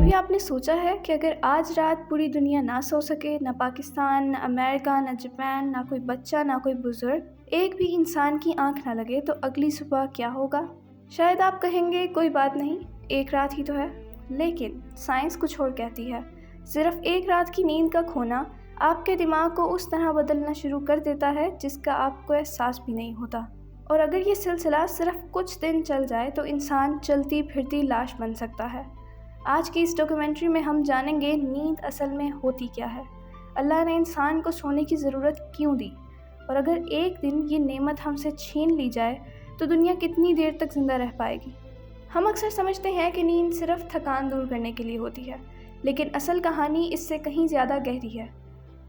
کبھی آپ نے سوچا ہے کہ اگر آج رات پوری دنیا نہ سو سکے، نہ پاکستان، نہ امریکہ، نہ جاپان، نہ کوئی بچہ، نہ کوئی بزرگ، ایک بھی انسان کی آنکھ نہ لگے تو اگلی صبح کیا ہوگا؟ شاید آپ کہیں گے کوئی بات نہیں، ایک رات ہی تو ہے۔ لیکن سائنس کچھ اور کہتی ہے۔ صرف ایک رات کی نیند کا کھونا آپ کے دماغ کو اس طرح بدلنا شروع کر دیتا ہے جس کا آپ کو احساس بھی نہیں ہوتا۔ اور اگر یہ سلسلہ صرف کچھ دن چل جائے تو انسان چلتی پھرتی لاش بن سکتا ہے۔ آج کی اس ڈاکیومنٹری میں ہم جانیں گے نیند اصل میں ہوتی کیا ہے، اللہ نے انسان کو سونے کی ضرورت کیوں دی، اور اگر ایک دن یہ نعمت ہم سے چھین لی جائے تو دنیا کتنی دیر تک زندہ رہ پائے گی۔ ہم اکثر سمجھتے ہیں کہ نیند صرف تھکان دور کرنے کے لیے ہوتی ہے، لیکن اصل کہانی اس سے کہیں زیادہ گہری ہے۔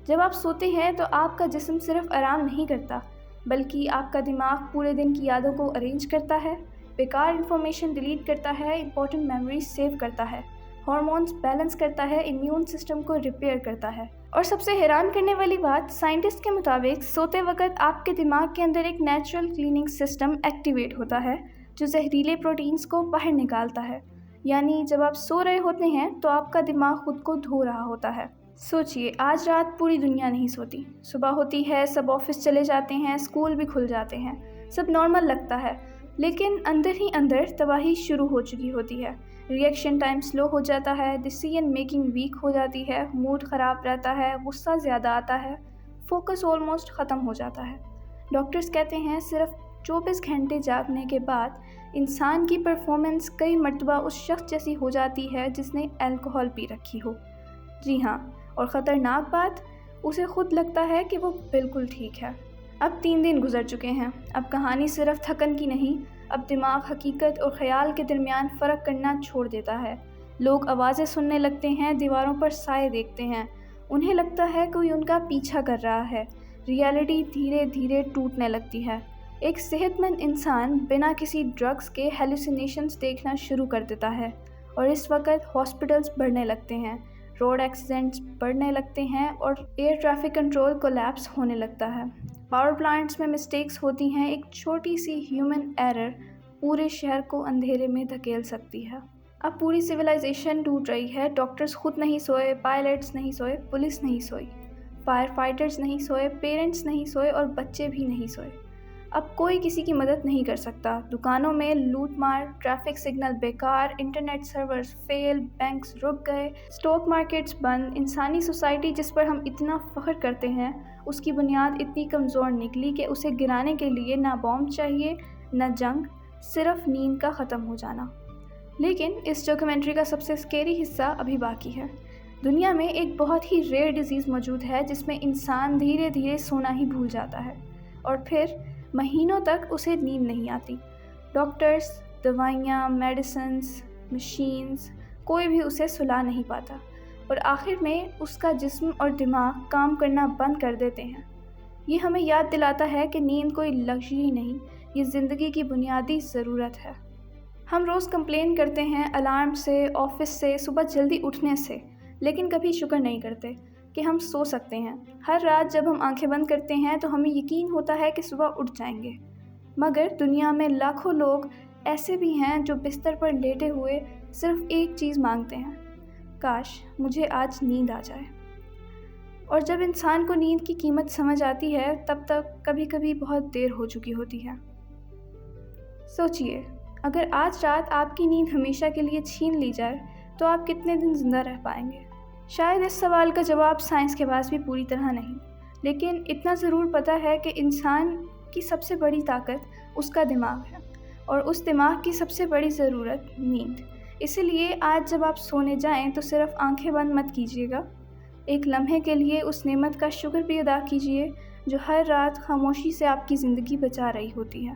جب آپ سوتے ہیں تو آپ کا جسم صرف آرام نہیں کرتا، بلکہ آپ کا دماغ پورے دن کی یادوں کو ارینج کرتا ہے، بیکار انفارمیشن ڈیلیٹ کرتا ہے، امپورٹنٹ میموریز سیو کرتا ہے، ہارمونز بیلنس کرتا ہے، امیون سسٹم کو ریپیئر کرتا ہے۔ اور سب سے حیران کرنے والی بات، سائنٹسٹ کے مطابق سوتے وقت آپ کے دماغ کے اندر ایک نیچرل کلیننگ سسٹم ایکٹیویٹ ہوتا ہے جو زہریلے پروٹینز کو باہر نکالتا ہے۔ یعنی جب آپ سو رہے ہوتے ہیں تو آپ کا دماغ خود کو دھو رہا ہوتا ہے۔ سوچئے، آج رات پوری دنیا نہیں سوتی، صبح ہوتی ہے، سب آفس چلے جاتے ہیں، اسکول بھی کھل جاتے ہیں، سب نارمل لگتا ہے، لیکن اندر ہی اندر تباہی شروع ہو چکی ہوتی ہے۔ ری ایکشن ٹائم سلو ہو جاتا ہے، ڈیسیژن میکنگ ویک ہو جاتی ہے، موڈ خراب رہتا ہے، غصہ زیادہ آتا ہے، فوکس آلموسٹ ختم ہو جاتا ہے۔ ڈاکٹرز کہتے ہیں صرف 24 گھنٹے جاگنے کے بعد انسان کی پرفارمنس کئی مرتبہ اس شخص جیسی ہو جاتی ہے جس نے الکحل پی رکھی ہو۔ جی ہاں، اور خطرناک بات، اسے خود لگتا ہے کہ وہ بالکل ٹھیک ہے۔ اب 3 دن گزر چکے ہیں، اب کہانی صرف تھکن کی نہیں، اب دماغ حقیقت اور خیال کے درمیان فرق کرنا چھوڑ دیتا ہے۔ لوگ آوازیں سننے لگتے ہیں، دیواروں پر سائے دیکھتے ہیں، انہیں لگتا ہے کوئی ان کا پیچھا کر رہا ہے۔ ریالٹی دھیرے دھیرے ٹوٹنے لگتی ہے۔ ایک صحت مند انسان بنا کسی ڈرگز کے ہیلوسینیشنز دیکھنا شروع کر دیتا ہے، اور اس وقت ہاسپٹلز بڑھنے لگتے ہیں، روڈ ایکسیڈنٹس بڑھنے لگتے ہیں، اور ایئر ٹریفک کنٹرول کولیپس ہونے لگتا ہے۔ پاور پلانٹس میں مسٹیکس ہوتی ہیں، ایک چھوٹی سی ہیومن ایرر پورے شہر کو اندھیرے میں دھکیل سکتی ہے۔ اب پوری سویلائزیشن ٹوٹ رہی ہے، ڈاکٹرز خود نہیں سوئے، پائلٹس نہیں سوئے، پولیس نہیں سوئی، فائر فائٹرز نہیں سوئے، پیرنٹس نہیں سوئے، اور بچے بھی نہیں سوئے۔ اب کوئی کسی کی مدد نہیں کر سکتا۔ دکانوں میں لوٹ مار، ٹریفک سگنل بیکار، انٹرنیٹ سرورز فیل، بینکس رک گئے، اسٹاک مارکیٹس بند۔ انسانی سوسائٹی جس پر ہم اتنا فخر کرتے ہیں، اس کی بنیاد اتنی کمزور نکلی کہ اسے گرانے کے لیے نہ بام چاہیے، نہ جنگ، صرف نیند کا ختم ہو جانا۔ لیکن اس ڈاکیومنٹری کا سب سے اسکیری حصہ ابھی باقی ہے۔ دنیا میں ایک بہت ہی ریئر ڈیزیز موجود ہے جس میں انسان دھیرے دھیرے سونا ہی بھول جاتا ہے، اور پھر مہینوں تک اسے نیند نہیں آتی۔ ڈاکٹرز، دوائیاں، میڈیسنز، مشینز، کوئی بھی اسے سلا نہیں پاتا، اور آخر میں اس کا جسم اور دماغ کام کرنا بند کر دیتے ہیں۔ یہ ہمیں یاد دلاتا ہے کہ نیند کوئی لگژری نہیں، یہ زندگی کی بنیادی ضرورت ہے۔ ہم روز کمپلین کرتے ہیں الارم سے، آفس سے، صبح جلدی اٹھنے سے، لیکن کبھی شکر نہیں کرتے کہ ہم سو سکتے ہیں۔ ہر رات جب ہم آنکھیں بند کرتے ہیں تو ہمیں یقین ہوتا ہے کہ صبح اٹھ جائیں گے، مگر دنیا میں لاکھوں لوگ ایسے بھی ہیں جو بستر پر لیٹے ہوئے صرف ایک چیز مانگتے ہیں، کاش مجھے آج نیند آ جائے۔ اور جب انسان کو نیند کی قیمت سمجھ آتی ہے تب تک کبھی کبھی بہت دیر ہو چکی ہوتی ہے۔ سوچئے، اگر آج رات آپ کی نیند ہمیشہ کے لیے چھین لی جائے تو آپ کتنے دن زندہ رہ پائیں گے؟ شاید اس سوال کا جواب سائنس کے پاس بھی پوری طرح نہیں، لیکن اتنا ضرور پتہ ہے کہ انسان کی سب سے بڑی طاقت اس کا دماغ ہے، اور اس دماغ کی سب سے بڑی ضرورت نیند۔ اسی لیے آج جب آپ سونے جائیں تو صرف آنکھیں بند مت کیجیے گا، ایک لمحے کے لیے اس نعمت کا شکر بھی ادا کیجیے جو ہر رات خاموشی سے آپ کی زندگی بچا رہی ہوتی ہے۔